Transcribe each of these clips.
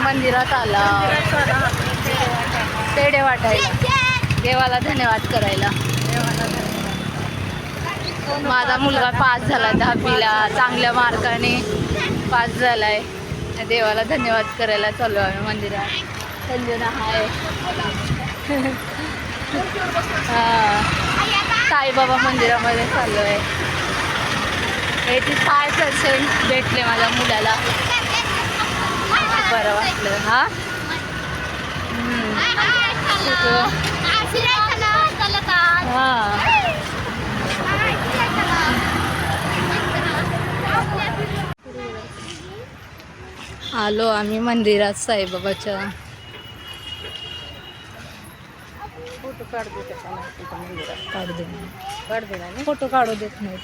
मंदिरात आला पेढे वाटायला, देवाला धन्यवाद करायला. माझा मुलगा पास झाला 10वीला, चांगल्या मार्काने पास झालाय. देवाला धन्यवाद करायला चालू आहे मंदिरात. संजना हाय. साईबाबा मंदिरामध्ये चाललो आहे. 85% भेटले माझ्या मुलाला. बरं वाटलं. हा आलो आम्ही मंदिरात साईबाबाच्या. फोटो काढू देत मंदिरात. काढू दे फोटो काढू देत नाही.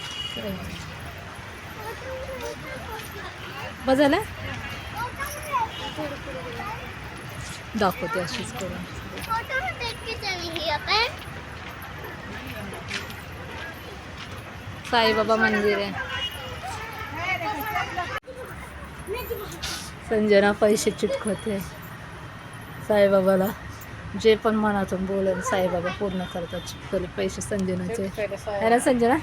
बजाला दाखवते अशीच करून. साईबाबा मंदिर आहे. संजना पैसे चिटकवते साईबाबाला. जे पण मनातून बोलून साईबाबा पूर्ण करतात. चिटकवले पैसे संजनाचे आहे ना संजना.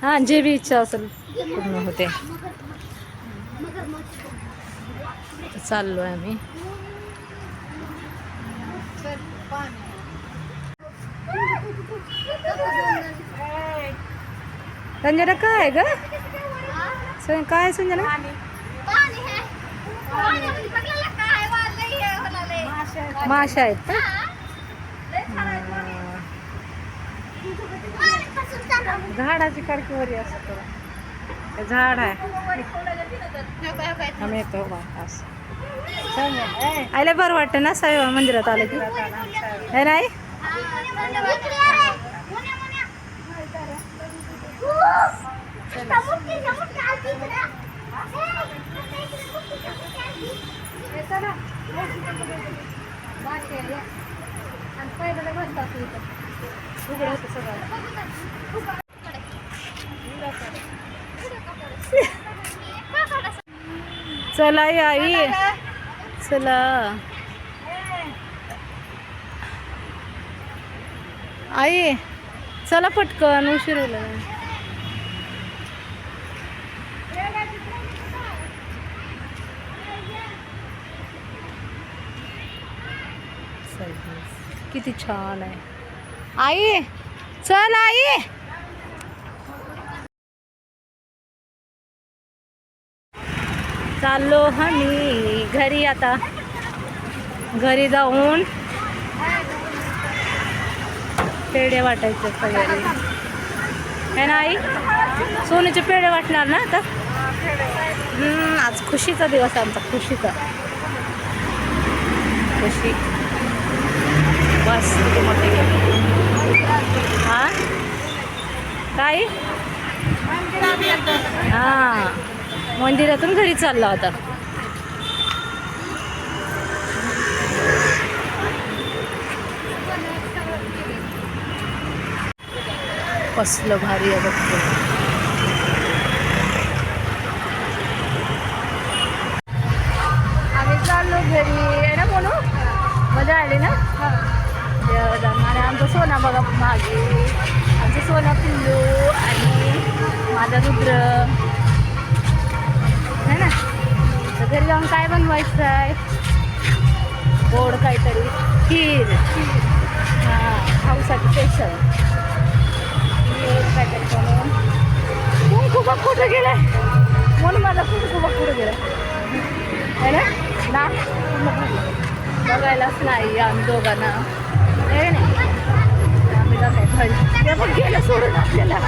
हां जे बी इच्छा असेल पूर्ण होते. चाललो आहे आम्ही. संजना काय आहे ग? काय संजना? माशा आहेत का? झाडाची कडकीवरी असत. झाड आहे. आम्ही येतो आयला बरं वाटतं ना साईबाबा मंदिरात आलं की. हे नाही चला आई चला. आई चला पटकन उशीर होईल. किती छान आहे. आई चल आई. चाललो आम्ही घरी. आता घरी जाऊन पेढे वाटायचे सगळे है ना आई. सोनीचे पेढे वाटणार ना आता. आज खुशीचा दिवस आमचा. खुशीचा खुशी बस किती मोठे गेले. हां काय हां मंदिरातून घरी चालला होता. कसलं भारी आहे बघतो. आम्ही चाललो घरी आहे ना. म्हणून मजा आली ना. आणि आमचं सोना बघा मागे. आमचं सोना पिल्लू आणि माझा रुद्र है ना. तर घरी जाऊन काय बनवायचं आहे. गोड काहीतरी खीर. हां खाऊसाठी स्पेशल काहीतरी बनवून. कुंकुबा कुठं गेलाय म्हणून माझा कुंकुबा कुठं गेलाय है ना. बघायलाच नाही आम्ही दोघांना आहे ना. आम्ही जातो घरी. ते पण गेलं सोडून आपल्याला.